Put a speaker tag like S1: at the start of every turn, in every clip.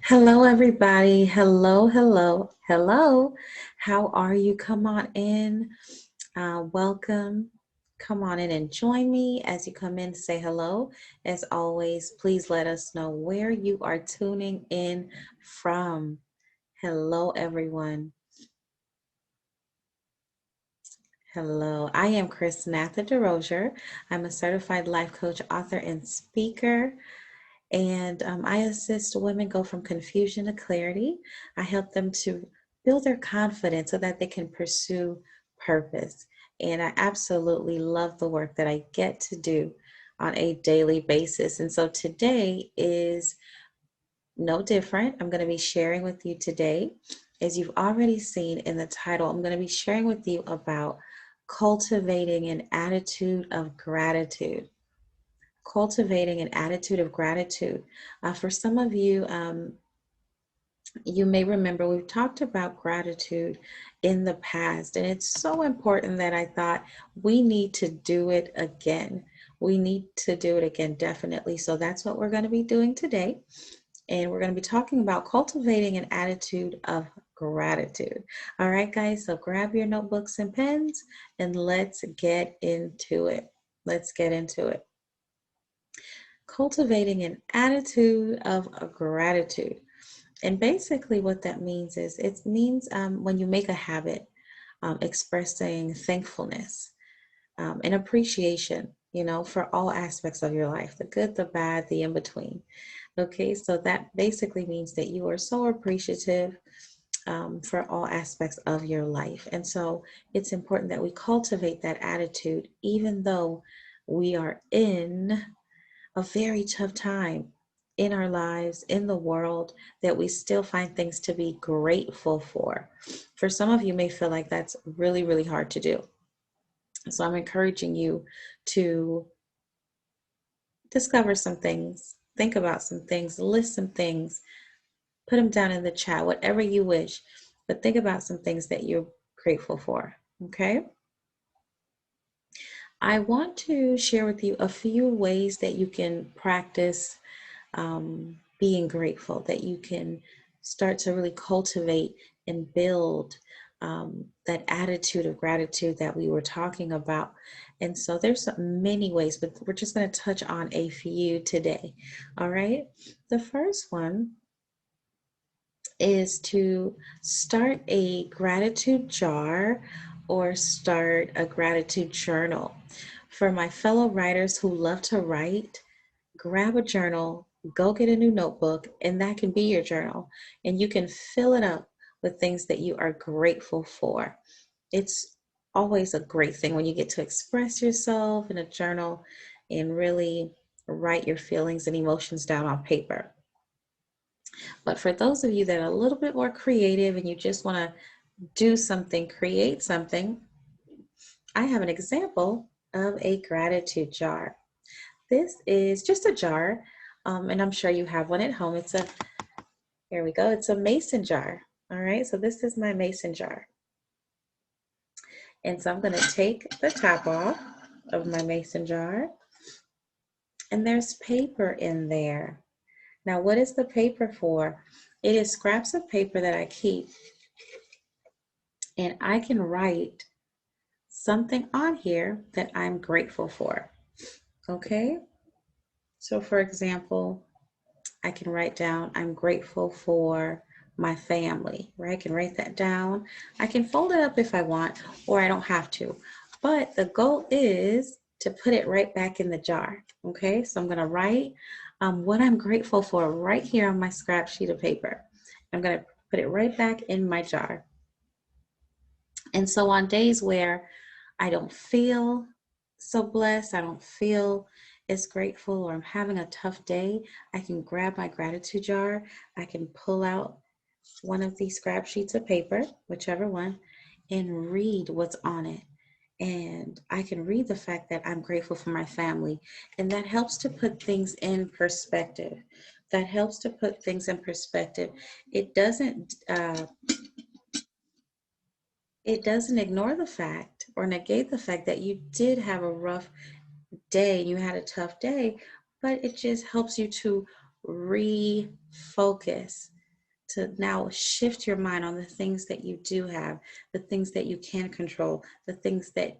S1: Hello, everybody. Hello, hello, hello. How are you? Come on in. Welcome. Come on in and join me as you come in. Say hello. As always, please let us know where you are tuning in from. Hello, everyone. Hello. I am Chrisnatha. I'm a certified life coach, author, and speaker. And I assist women go from confusion to clarity. I help them to build their confidence so that they can pursue purpose. And I absolutely love the work that I get to do on a daily basis. And so today is no different. I'm going to be sharing with you today, as you've already seen in the title, I'm going to be sharing with you about cultivating an attitude of gratitude. Cultivating an attitude of gratitude. For some of you, you may remember we've talked about gratitude in the past, and it's so important that I thought we need to do it again. We need to do it again, definitely. So that's what we're going to be doing today. And we're going to be talking about cultivating an attitude of gratitude. All right, guys, so grab your notebooks and pens and let's get into it. Let's get into it. Cultivating an attitude of gratitude. And basically, what that means is it means when you make a habit, expressing thankfulness and appreciation, for all aspects of your life, the good, the bad, the in between. Okay, so that basically means that you are so appreciative for all aspects of your life. And so it's important that we cultivate that attitude, even though we are in a very tough time in our lives, in the world, that we still find things to be grateful for. For some of you may feel like that's really, really hard to do. So I'm encouraging you to discover some things, think about some things, list some things, put them down in the chat, whatever you wish, but think about some things that you're grateful for, okay? I want to share with you a few ways that you can practice being grateful, that you can start to really cultivate and build that attitude of gratitude that we were talking about. And so there's many ways, but we're just going to touch on a few today. All right. The first one is to start a gratitude jar or start a gratitude journal. For my fellow writers who love to write, grab a journal, go get a new notebook, and that can be your journal. And you can fill it up with things that you are grateful for. It's always a great thing when you get to express yourself in a journal and really write your feelings and emotions down on paper. But for those of you that are a little bit more creative and you just want to do something, create something, I have an example of a gratitude jar. This is just a jar, and I'm sure you have one at home. Here we go, it's a mason jar. All right, so this is my mason jar. And so I'm going to take the top off of my mason jar, and there's paper in there. Now, what is the paper for? It is scraps of paper that I keep, and I can write something on here that I'm grateful for. Okay, so for example, I can write down, I'm grateful for my family, right? I can write that down. I can fold it up if I want, or I don't have to. But the goal is to put it right back in the jar, okay? So I'm gonna write what I'm grateful for right here on my scrap sheet of paper. I'm gonna put it right back in my jar. And so on days where I don't feel so blessed, I don't feel as grateful, or I'm having a tough day, I can grab my gratitude jar. I can pull out one of these scrap sheets of paper, whichever one, and read what's on it. And I can read the fact that I'm grateful for my family. And that helps to put things in perspective. That helps to put things in perspective. It doesn't ignore the fact or negate the fact that you did have a rough day, you had a tough day, but it just helps you to refocus, to now shift your mind on the things that you do have, the things that you can control, the things that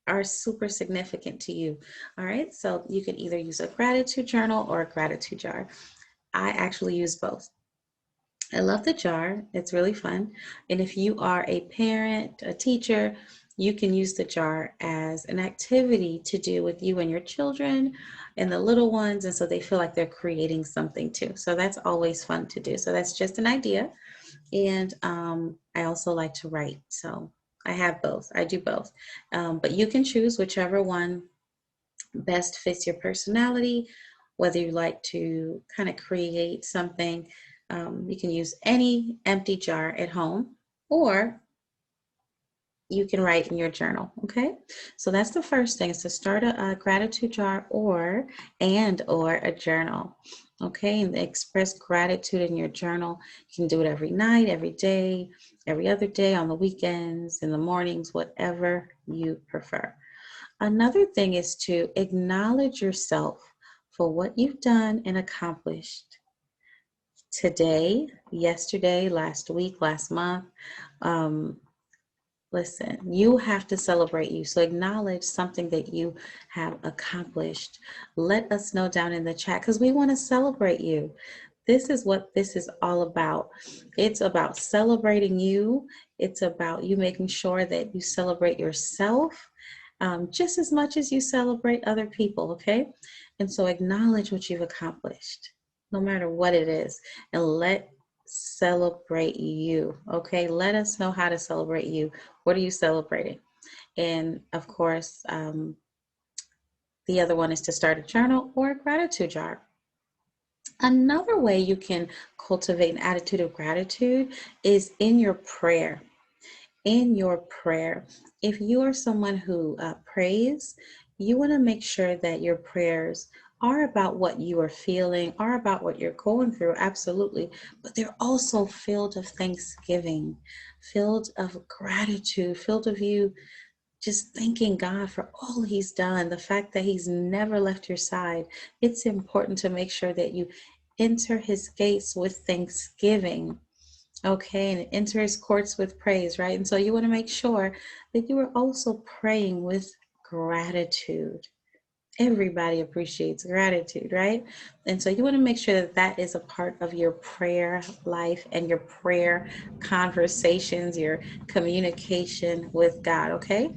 S1: are super significant to you. All right, so you can either use a gratitude journal or a gratitude jar. I actually use both. I love the jar, it's really fun. And if you are a parent, a teacher, you can use the jar as an activity to do with you and your children and the little ones. And so they feel like they're creating something too. So that's always fun to do. So that's just an idea. And I also like to write. So I have both. I do both. But you can choose whichever one best fits your personality, whether you like to kind of create something. You can use any empty jar at home, or you can write in your journal. Okay, so that's the first thing, is to start a gratitude jar or a journal. Okay, and express gratitude in your journal. You can do it every night, every day, every other day, on the weekends, in the mornings, whatever you prefer. Another thing is to acknowledge yourself for what you've done and accomplished today, yesterday, last week, last month. Um, Listen, you have to celebrate you. So acknowledge something that you have accomplished. Let us know down in the chat, because we want to celebrate you. This is what this is all about. It's about celebrating you. It's about you making sure that you celebrate yourself just as much as you celebrate other people, okay? And so acknowledge what you've accomplished, no matter what it is, and let celebrate you, okay? Let us know how to celebrate you. What are you celebrating? And of course, the other one is to start a journal or a gratitude jar. Another way you can cultivate an attitude of gratitude is in your prayer. In your prayer, if you are someone who prays, you want to make sure that your prayers are about what you are feeling, are about what you're going through, absolutely, but they're also filled of thanksgiving, filled of gratitude, filled of you just thanking God for all he's done, the fact that he's never left your side. It's important to make sure that you enter his gates with thanksgiving. Okay, and enter his courts with praise, right? And so you want to make sure that you are also praying with gratitude. Everybody appreciates gratitude, right? And so you want to make sure that that is a part of your prayer life and your prayer conversations, your communication with God, okay?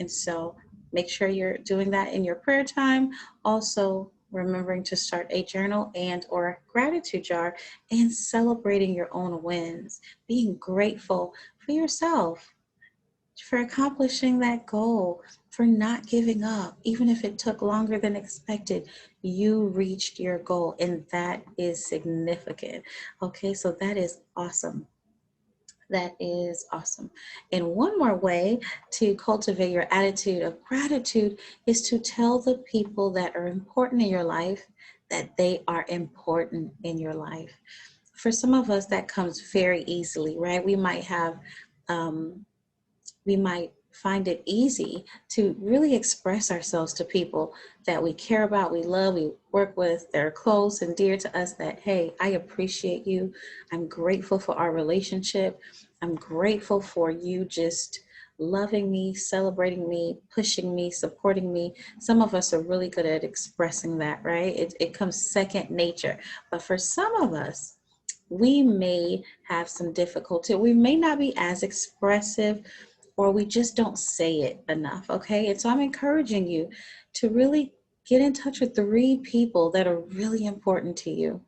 S1: And so make sure you're doing that in your prayer time. Also, remembering to start a journal and or gratitude jar, and celebrating your own wins, being grateful for yourself, for accomplishing that goal, for not giving up, even if it took longer than expected. You reached your goal, and that is significant. Okay, so that is awesome. That is awesome. And one more way to cultivate your attitude of gratitude is to tell the people that are important in your life that they are important in your life. For some of us, that comes very easily, right? Um, we might find it easy to really express ourselves to people that we care about, we love, we work with, they're close and dear to us, that, hey, I appreciate you. I'm grateful for our relationship. I'm grateful for you just loving me, celebrating me, pushing me, supporting me. Some of us are really good at expressing that, right? It comes second nature. But for some of us, we may have some difficulty. We may not be as expressive, or we just don't say it enough. Okay. And so I'm encouraging you to really get in touch with 3 people that are really important to you,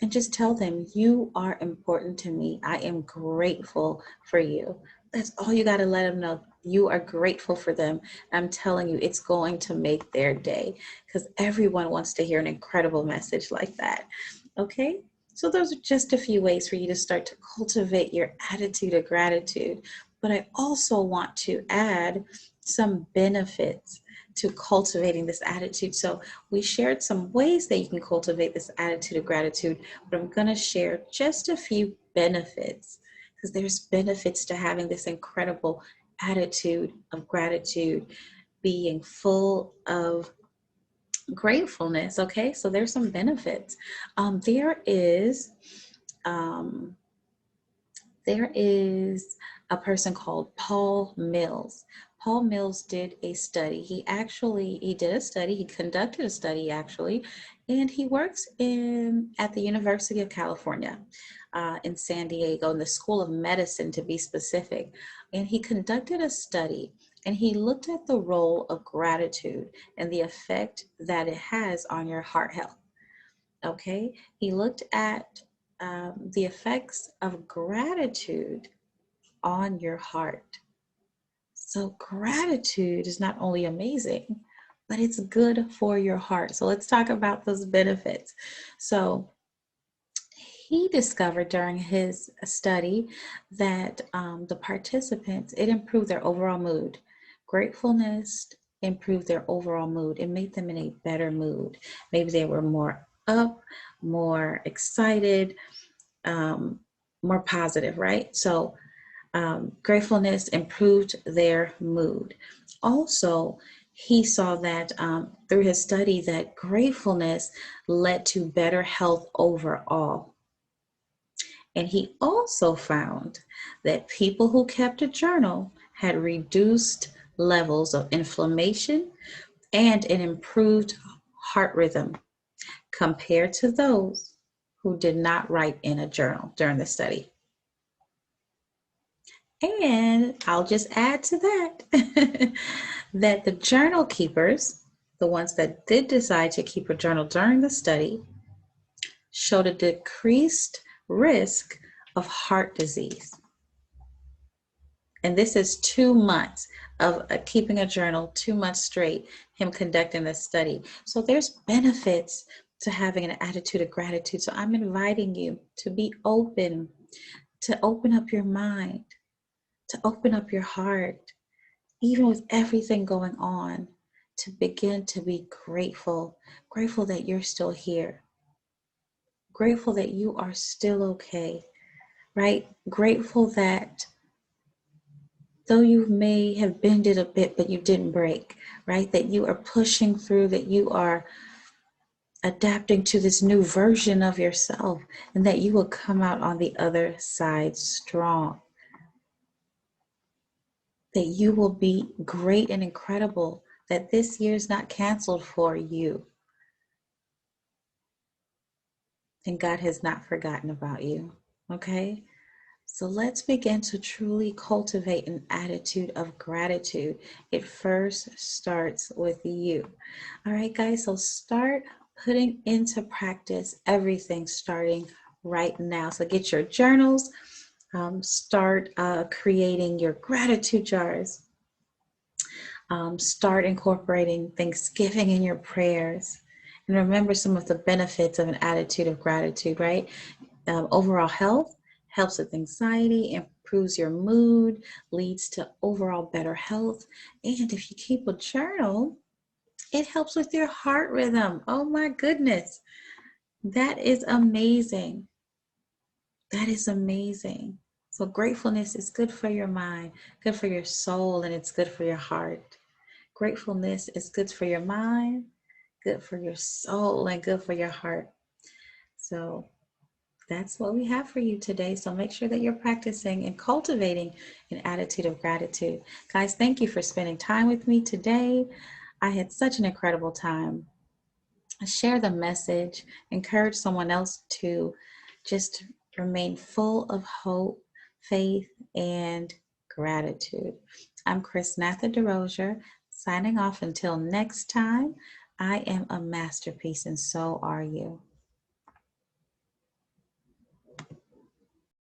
S1: and just tell them, you are important to me. I am grateful for you. That's all you got to let them know. You are grateful for them. I'm telling you, it's going to make their day, because everyone wants to hear an incredible message like that. Okay? So those are just a few ways for you to start to cultivate your attitude of gratitude. But I also want to add some benefits to cultivating this attitude. So we shared some ways that you can cultivate this attitude of gratitude, but I'm going to share just a few benefits, because there's benefits to having this incredible attitude of gratitude, being full of Gratefulness. Okay, so there's some benefits. There is um, there is a person called Paul Mills. Paul Mills did a study. He did a study. He conducted a study actually, and he works in at the University of California in San Diego in the School of Medicine to be specific. And he conducted a study, and he looked at the role of gratitude and the effect that it has on your heart health. Okay, he looked at the effects of gratitude on your heart. So, gratitude is not only amazing, but it's good for your heart. So, let's talk about those benefits. So, he discovered during his study that the participants, it improved their overall mood. Gratefulness improved their overall mood. It made them in a better mood. Maybe they were more up, more excited, um, more positive, right? So gratefulness improved their mood. Also, he saw that through his study that gratefulness led to better health overall. And he also found that people who kept a journal had reduced levels of inflammation and an improved heart rhythm compared to those who did not write in a journal during the study. And I'll just add to that that the journal keepers, the ones that did decide to keep a journal during the study, showed a decreased risk of heart disease. And this is 2 months of keeping a journal, 2 months straight, him conducting this study. So there's benefits to having an attitude of gratitude. So I'm inviting you to be open, to open up your mind, to open up your heart, even with everything going on, to begin to be grateful, grateful that you're still here, grateful that you are still okay, right? Grateful that though you may have bended a bit, but you didn't break, right? That you are pushing through, that you are adapting to this new version of yourself, and that you will come out on the other side strong. That you will be great and incredible, that this year is not canceled for you. And God has not forgotten about you, okay? So let's begin to truly cultivate an attitude of gratitude. It first starts with you. All right, guys, so start putting into practice everything starting right now. So get your journals, start creating your gratitude jars, start incorporating Thanksgiving in your prayers. And remember some of the benefits of an attitude of gratitude, right? Overall health, helps with anxiety, improves your mood, leads to overall better health. And if you keep a journal, it helps with your heart rhythm. Oh my goodness. That is amazing. That is amazing. So gratefulness is good for your mind, good for your soul, and it's good for your heart. Gratefulness is good for your mind, good for your soul, and good for your heart. So that's what we have for you today. So make sure that you're practicing and cultivating an attitude of gratitude. Guys, thank you for spending time with me today. I had such an incredible time. Share the message, encourage someone else to just remain full of hope, faith, and gratitude. I'm Chrisnatha DeRosier, signing off until next time. I am a masterpiece, and so are you.